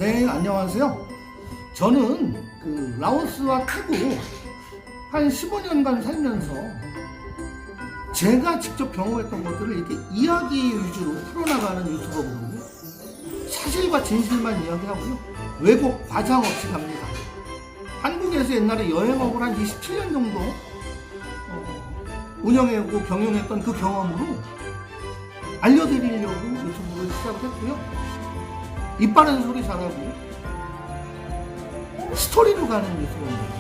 네, 안녕하세요. 저는 라오스와 태국 한 15년간 살면서 제가 직접 경험했던 것들을 이렇게 이야기 위주로 풀어나가는 유튜버거든요. 사실과 진실만 이야기하고요. 왜곡, 과장 없이 갑니다. 한국에서 옛날에 여행업을 한 27년 정도 운영하고 경영했던 그 경험으로 알려드리려고 유튜브를 시작을 했고요. 입 바른 소리 잘하고 스토리로 가는 유튜브입니다.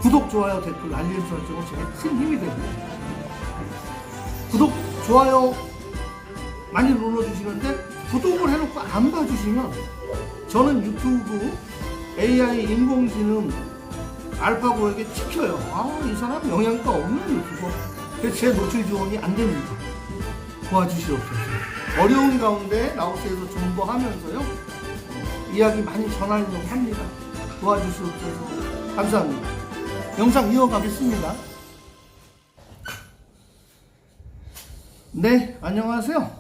구독, 좋아요, 댓글, 알림 설정은 제가 큰 힘이 되고, 구독, 좋아요 많이 눌러주시는데 구독을 해놓고 안 봐주시면 저는 유튜브 AI 인공지능 알파고에게 찍혀요. 이 사람 영양가 없는 유튜버. 그래서 제 노출 지원이 안 됩니다. 도와주시옵소서. 어려운 가운데 라오스에서 존버하면서요, 이야기 많이 전하려고 합니다. 도와주시옵소서. 감사합니다. 영상 이어가겠습니다. 네, 안녕하세요.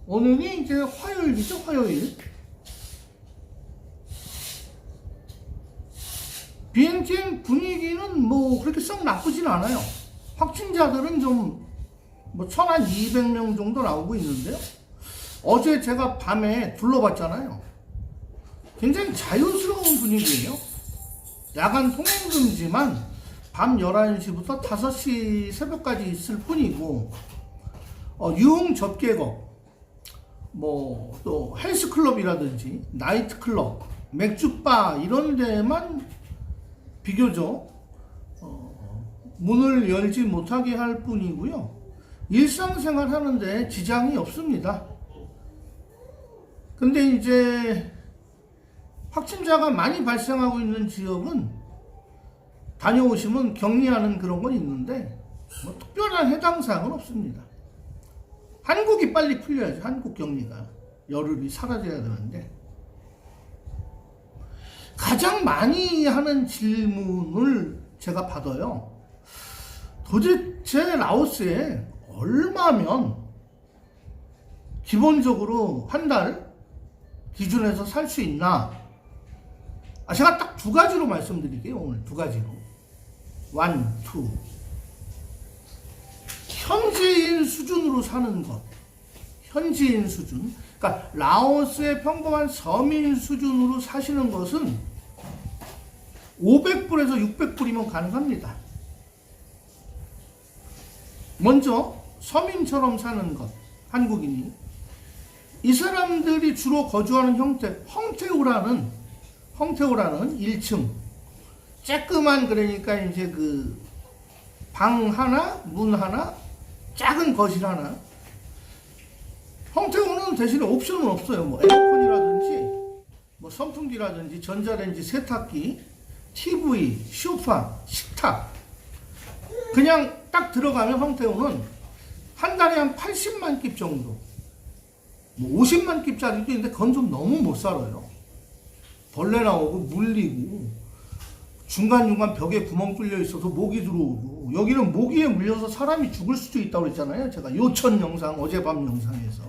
오늘이 이제 화요일이죠, 화요일. 비행기행 분위기는 뭐 그렇게 썩 나쁘진 않아요. 확진자들은 좀 1,200명 정도 나오고 있는데요. 어제 제가 밤에 둘러봤잖아요. 굉장히 자연스러운 분위기예요. 야간 통행 금지만 밤 11시부터 5시 새벽까지 있을 뿐이고, 유흥 접객업, 또 헬스클럽이라든지 나이트클럽, 맥주바 이런 데만 비교적 문을 열지 못하게 할 뿐이고요. 일상생활 하는데 지장이 없습니다. 근데 이제 확진자가 많이 발생하고 있는 지역은 다녀오시면 격리하는 그런 건 있는데 특별한 해당 사항은 없습니다. 한국이 빨리 풀려야죠. 한국 격리가 열흘이 사라져야 되는데, 가장 많이 하는 질문을 제가 받아요. 도대체 라오스에 얼마면 기본적으로 한 달 기준에서 살 수 있나? 제가 딱 두 가지로 말씀드릴게요. 오늘 두 가지로. 1, 2. 현지인 수준으로 사는 것. 현지인 수준. 그러니까 라오스의 평범한 서민 수준으로 사시는 것은 500불에서 600불이면 가능합니다. 먼저 서민처럼 사는 것, 한국인이. 이 사람들이 주로 거주하는 형태, 헝테오라는 1층. 쬐끄만, 그러니까 이제 방 하나, 문 하나, 작은 거실 하나. 헝테오는 대신에 옵션은 없어요. 에어컨이라든지, 선풍기라든지, 전자레인지, 세탁기, TV, 소파, 식탁. 그냥 딱 들어가면 헝테오는 한 달에 한 80만 깁 정도. 50만 깁짜리도 있는데 그건 좀 너무 못 살아요. 벌레 나오고 물리고 중간중간 벽에 구멍 뚫려 있어서 모기 들어오고, 여기는 모기에 물려서 사람이 죽을 수도 있다고 그랬잖아요. 제가 요천 영상, 어젯밤 영상에서.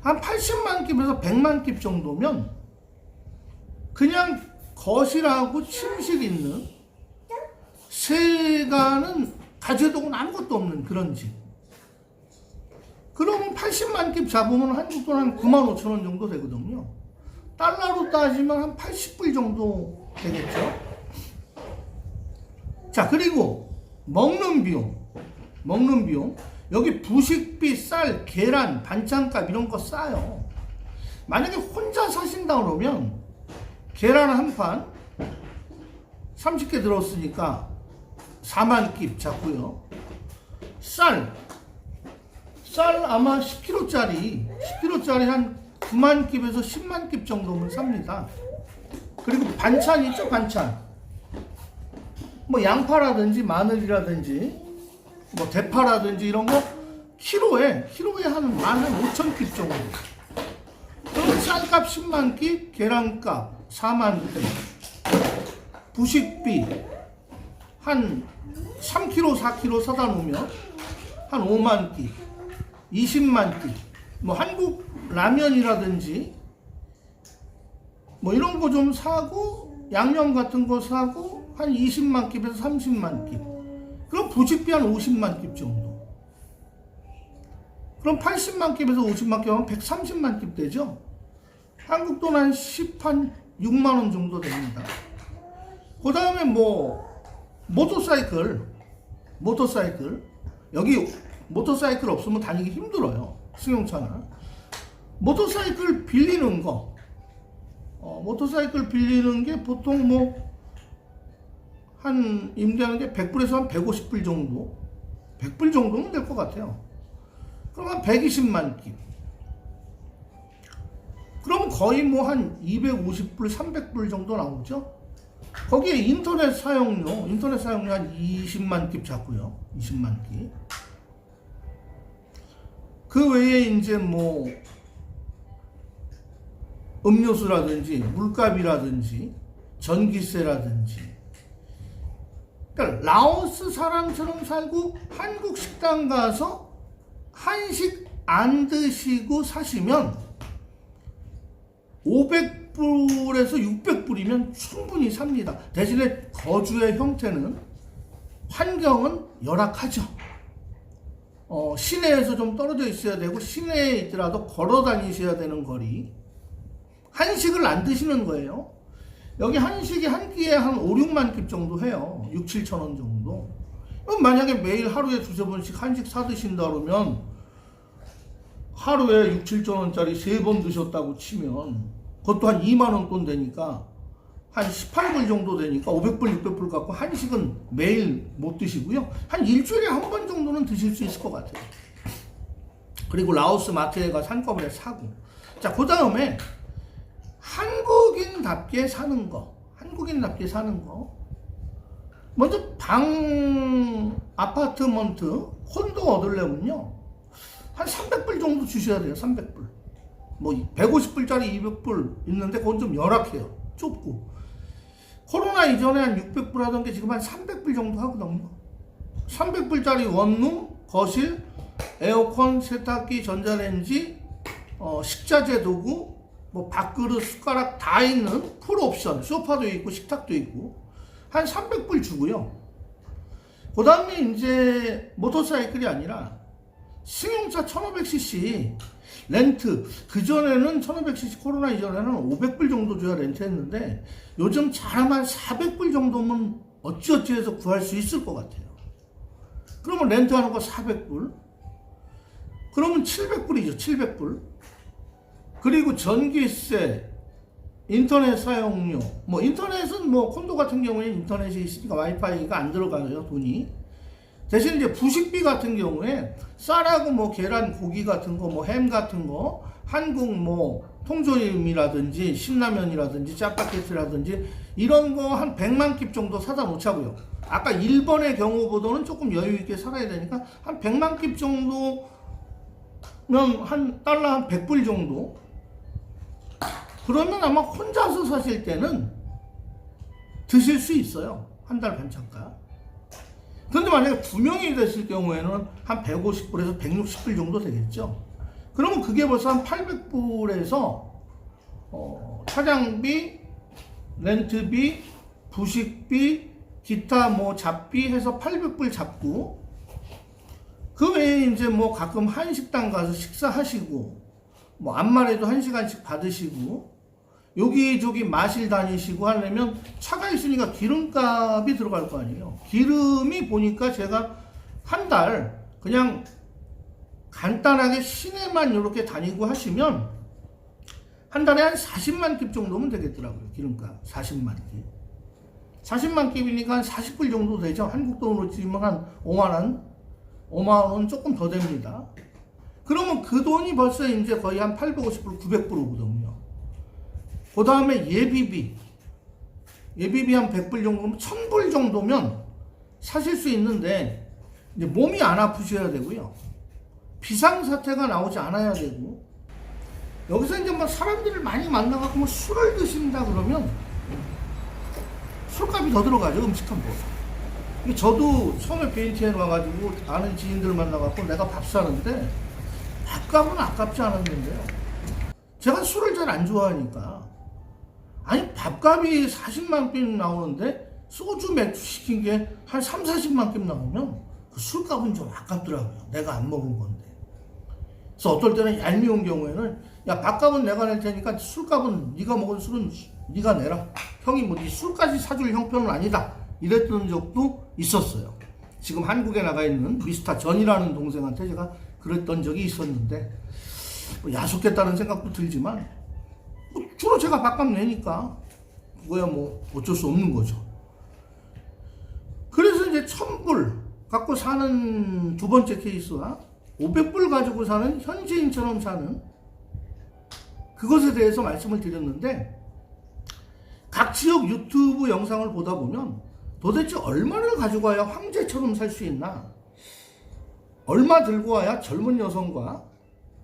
한 80만 깁에서 100만 깁 정도면 그냥 거실하고 침실 있는, 세가는 가재동은 아무것도 없는 그런 집. 그러면 80만 깁 잡으면 한국 돈 한 95,000원 정도 되거든요. 달러로 따지면 한 80불 정도 되겠죠. 자, 그리고 먹는 비용. 여기 부식비, 쌀, 계란, 반찬값 이런 거 싸요. 만약에 혼자 사신다 그러면 계란 한 판 30개 들었으니까 4만 깁 잡고요. 쌀 아마 10kg짜리 한 9만 깁에서 10만 깁 정도면 삽니다. 그리고 반찬 있죠, 반찬. 양파라든지 마늘이라든지 대파라든지 이런 거 키로에 한 15,000깁 정도. 그럼 쌀값 10만 깁, 계란값 4만 깁, 부식비 한 3kg, 4kg 사다 놓으면 한 5만 깁, 20만 깁. 뭐 한국 라면이라든지 뭐 이런 거 좀 사고 양념 같은 거 사고 한 20만 깁에서 30만 깁. 그럼 부식비 한 50만 깁 정도. 그럼 80만 깁에서 50만 깁 하면 130만 깁 되죠. 한국 돈 한 6만 원 정도 됩니다. 그 다음에 뭐 모터사이클 여기 모터사이클 없으면 다니기 힘들어요. 승용차는 모터사이클 빌리는 거 모터사이클 빌리는 게 보통 뭐 한 임대하는 게 100불에서 한 150불 정도 100불 정도는 될 것 같아요. 그러면 120만 깁 그럼 거의 뭐 한 250불 300불 정도 나오죠. 거기에 인터넷 사용료 한 20만 깁 잡고요. 20만 깁. 그 외에 이제 뭐 음료수라든지 물값이라든지 전기세라든지. 그러니까 라오스 사람처럼 살고 한국 식당 가서 한식 안 드시고 사시면 500불에서 600불이면 충분히 삽니다. 대신에 거주의 형태는 환경은 열악하죠. 시내에서 좀 떨어져 있어야 되고 시내에 있더라도 걸어 다니셔야 되는 거리. 한식을 안 드시는 거예요. 여기 한식이 한 끼에 한 5, 6만 깁 정도 해요. 6, 7천 원 정도. 그럼 만약에 매일 하루에 두세 번씩 한식 사 드신다 그러면 하루에 6, 7천 원짜리 3번 드셨다고 치면 그것도 한 2만 원 돈 되니까 한 18불 정도 되니까 500불, 600불 갖고 한식은 매일 못 드시고요. 한 일주일에 한 번 정도는 드실 수 있을 것 같아요. 그리고 라오스 마트에 가서 한꺼번에 사고. 자, 그 다음에 한국인답게 사는 거. 먼저 아파트먼트, 콘도 얻으려면요. 한 300불 정도 주셔야 돼요. 300불. 뭐 150불짜리 200불 있는데 그건 좀 열악해요. 좁고. 코로나 이전에 한 600불 하던 게 지금 한 300불 정도 하거든요. 300불짜리 원룸, 거실, 에어컨, 세탁기, 전자레인지, 식자재 도구, 뭐 밥그릇, 숟가락 다 있는 풀옵션, 소파도 있고 식탁도 있고 한 300불 주고요. 그 다음에 이제 모터사이클이 아니라 승용차 1500cc 렌트. 그전에는 1500cc 코로나 이전에는 500불 정도 줘야 렌트했는데 요즘 잘하면 400불 정도면 어찌어찌 해서 구할 수 있을 것 같아요. 그러면 렌트하는 거 400불, 그러면 700불이죠. 700불. 그리고 전기세, 인터넷 사용료, 뭐 인터넷은 뭐 콘도 같은 경우에 인터넷이 있으니까 와이파이가 안 들어가요, 돈이. 대신 이제 부식비 같은 경우에 쌀하고 뭐 계란, 고기 같은 거, 뭐 햄 같은 거, 한국 뭐 통조림이라든지 신라면이라든지 짜파게티라든지 이런 거 한 100만 깁 정도 사다 놓자고요. 아까 일본의 경우보다는 조금 여유 있게 살아야 되니까 한 100만 깁 정도면 한 달러 한 100불 정도. 그러면 아마 혼자서 사실 때는 드실 수 있어요. 한 달 반찬가. 그런데 만약에 2명이 됐을 경우에는 한 150불에서 160불 정도 되겠죠. 그러면 그게 벌써 한 800불에서 차량비, 렌트비, 부식비, 기타 뭐 잡비 해서 800불 잡고, 그 외에 이제 뭐 가끔 한식당 가서 식사하시고 뭐 안말해도 1시간씩 받으시고 여기저기 마실 다니시고 하려면 차가 있으니까 기름값이 들어갈 거 아니에요. 기름이 보니까 제가 한 달 그냥 간단하게 시내만 이렇게 다니고 하시면 한 달에 한 40만 깁 정도면 되겠더라고요. 기름값 40만 깁. 40만 깁이니까 한 40불 정도 되죠. 한국 돈으로 치면 한 5만 원 조금 더 됩니다. 그러면 그 돈이 벌써 이제 거의 한 850불, 900불 오거든요. 그 다음에 예비비 한 100불 정도면 1000불 정도면 사실 수 있는데 이제 몸이 안 아프셔야 되고요. 비상사태가 나오지 않아야 되고, 여기서 이제 뭐 사람들을 많이 만나갖고 뭐 술을 드신다 그러면 술값이 더 들어가죠. 음식 한 번. 저도 처음에 비엔티엔 와가지고 아는 지인들 만나갖고 내가 밥 사는데 밥값은 아깝지 않았는데요. 제가 술을 잘 안 좋아하니까 아니 밥값이 40만 낌 나오는데 소주 맥주 시킨 게 한 3, 40만 낌 나오면 그 술값은 좀 아깝더라고요. 내가 안 먹은 건데. 그래서 어떨 때는 얄미운 경우에는 야 밥값은 내가 낼 테니까 술값은 네가 먹은 술은 네가 내라. 형이 뭐 네 술까지 사줄 형편은 아니다. 이랬던 적도 있었어요. 지금 한국에 나가 있는 미스터 전이라는 동생한테 제가 그랬던 적이 있었는데 뭐 야속했다는 생각도 들지만 뭐 주로 제가 밥값 내니까 그거야 뭐 어쩔 수 없는 거죠. 그래서 이제 1000불 갖고 사는 두 번째 케이스와 500불 가지고 사는 현지인처럼 사는 그것에 대해서 말씀을 드렸는데 각 지역 유튜브 영상을 보다 보면 도대체 얼마를 가지고 와야 황제처럼 살 수 있나? 얼마 들고 와야 젊은 여성과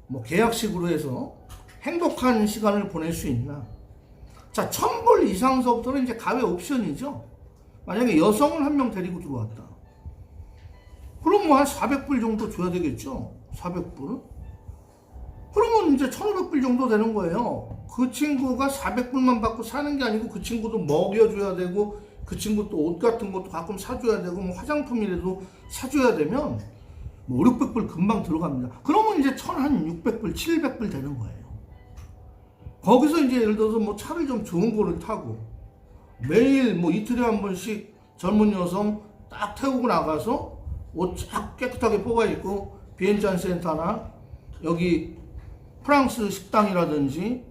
뭐 계약식으로 해서 행복한 시간을 보낼 수 있나? 자, 1000불 이상서부터는 이제 가외 옵션이죠. 만약에 여성을 한 명 데리고 들어왔다. 그럼 뭐 한 400불 정도 줘야 되겠죠? 400불? 그러면 이제 1500불 정도 되는 거예요. 그 친구가 400불만 받고 사는 게 아니고 그 친구도 먹여줘야 되고 그 친구 또 옷 같은 것도 가끔 사줘야 되고 뭐 화장품이라도 사줘야 되면 뭐 5, 600불 금방 들어갑니다. 그러면 이제 1600불, 700불 되는 거예요. 거기서 이제 예를 들어서 뭐 차를 좀 좋은 거를 타고 매일 뭐 이틀에 한 번씩 젊은 여성 딱 태우고 나가서 옷 쫙 깨끗하게 뽑아 입고 비엔잔 센터나 여기 프랑스 식당이라든지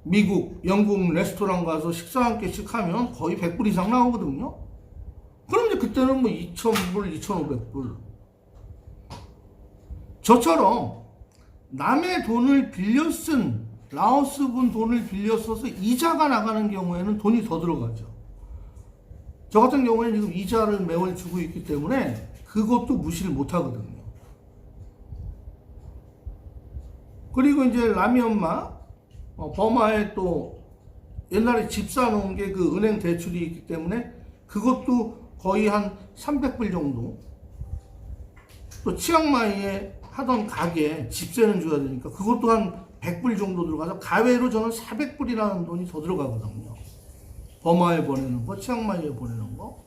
미국, 영국 레스토랑 가서 식사 한 끼씩 하면 거의 100불 이상 나오거든요. 그럼 이제 그때는 뭐 2000불, 2500불. 저처럼 남의 돈을 빌려 쓴 라오스 분 돈을 빌려 써서 이자가 나가는 경우에는 돈이 더 들어가죠. 저 같은 경우에는 지금 이자를 매월 주고 있기 때문에 그것도 무시를 못 하거든요. 그리고 이제 라미엄마, 버마에 또 옛날에 집 사놓은 게 그 은행 대출이 있기 때문에 그것도 거의 한 300불 정도. 또 치앙마이에 하던 가게 집세는 줘야 되니까 그것도 한 100불 정도 들어가서 가외로 저는 400불이라는 돈이 더 들어가거든요. 버마에 보내는 거, 치앙마이에 보내는 거.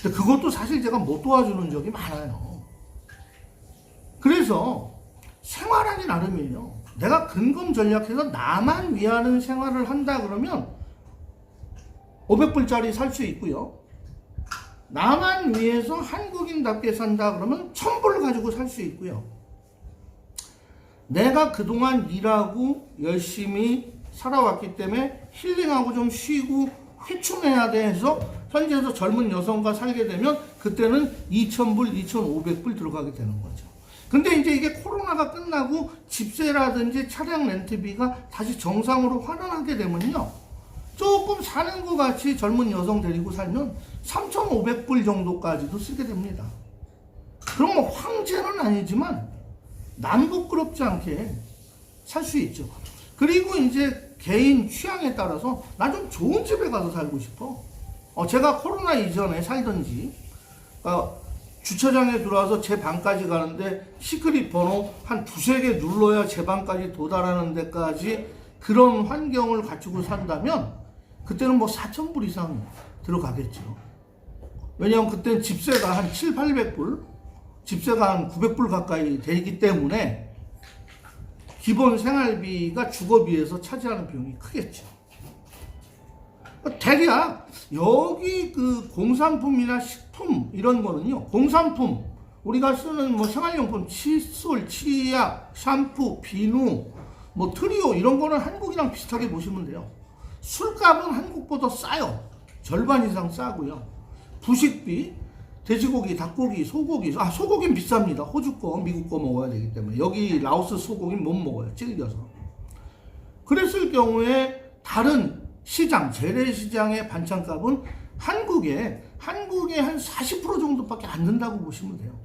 근데 그것도 사실 제가 못 도와주는 적이 많아요. 그래서 생활하기 나름이에요. 내가 근검 전략해서 나만 위하는 생활을 한다 그러면 500불짜리 살 수 있고요. 나만 위해서 한국인답게 산다 그러면 1000불 가지고 살 수 있고요. 내가 그동안 일하고 열심히 살아왔기 때문에 힐링하고 좀 쉬고 회춘해야 돼 해서 현지에서 젊은 여성과 살게 되면 그때는 2000불, 2500불 들어가게 되는 거죠. 근데 이제 이게 코로나가 끝나고 집세라든지 차량 렌트비가 다시 정상으로 환원하게 되면요. 조금 사는 것 같이 젊은 여성 데리고 살면 3,500불 정도까지도 쓰게 됩니다. 그럼 뭐 황제는 아니지만 남부끄럽지 않게 살 수 있죠. 그리고 이제 개인 취향에 따라서 나 좀 좋은 집에 가서 살고 싶어. 제가 코로나 이전에 살던 집, 주차장에 들어와서 제 방까지 가는데 시크릿 번호 한 두세 개 눌러야 제 방까지 도달하는 데까지 그런 환경을 갖추고 산다면 그때는 뭐 4,000불 이상 들어가겠죠. 왜냐하면 그때는 집세가 한 7, 800불, 집세가 한 900불 가까이 되기 때문에 기본 생활비가 주거비에서 차지하는 비용이 크겠죠. 대략 여기 그 공산품이나 식품 이런 거는요, 공산품 우리가 쓰는 뭐 생활용품, 칫솔, 치약, 샴푸, 비누, 뭐 트리오 이런 거는 한국이랑 비슷하게 보시면 돼요. 술값은 한국보다 싸요. 절반 이상 싸고요. 부식비, 돼지고기, 닭고기, 소고기, 소고기는 비쌉니다. 호주 거, 미국 거 먹어야 되기 때문에. 여기 라오스 소고기는 못 먹어요. 질겨서. 그랬을 경우에 다른 시장, 재래시장의 반찬값은 한국에 한 40% 정도밖에 안 된다고 보시면 돼요.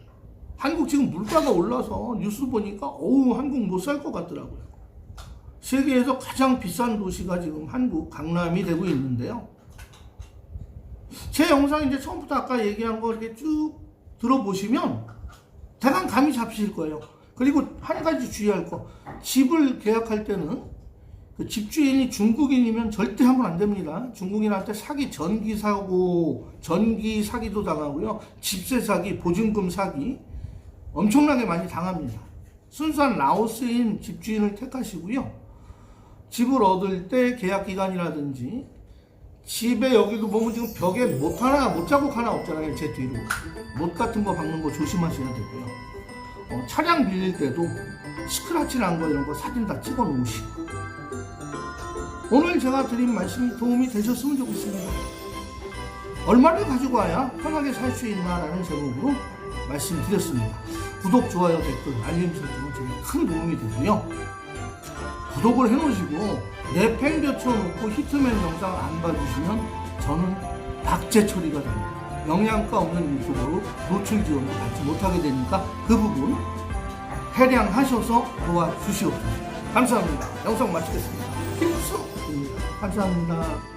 한국 지금 물가가 올라서 뉴스 보니까 한국 못 살 것 같더라고요. 세계에서 가장 비싼 도시가 지금 한국 강남이 되고 있는데요. 제 영상 이제 처음부터 아까 얘기한 거 이렇게 쭉 들어보시면 대강 감이 잡히실 거예요. 그리고 한 가지 주의할 거, 집을 계약할 때는 그 집주인이 중국인이면 절대 하면 안 됩니다. 중국인한테 사기, 전기 사고, 전기 사기도 당하고요. 집세 사기, 보증금 사기 엄청나게 많이 당합니다. 순수한 라오스인 집주인을 택하시고요. 집을 얻을 때 계약 기간이라든지 집에 여기도 보면 지금 벽에 못 자국 하나 없잖아요. 제 뒤로 못 같은 거 박는 거 조심하셔야 되고요. 차량 빌릴 때도 스크래치 난 거 이런 거 사진 다 찍어 놓으시고. 오늘 제가 드린 말씀이 도움이 되셨으면 좋겠습니다. 얼마를 가지고 와야 편하게 살 수 있나라는 제목으로 말씀드렸습니다. 구독, 좋아요, 댓글, 알림 설정은 제게 큰 도움이 되고요. 구독을 해놓으시고 내팽겨쳐 놓고 히트맨 영상 안 봐주시면 저는 박제처리가 됩니다. 영양가 없는 유튜브로 노출 지원을 받지 못하게 되니까 그 부분 해량하셔서 도와주시옵소서. 감사합니다. 영상 마치겠습니다. 김수입니다. 감사합니다.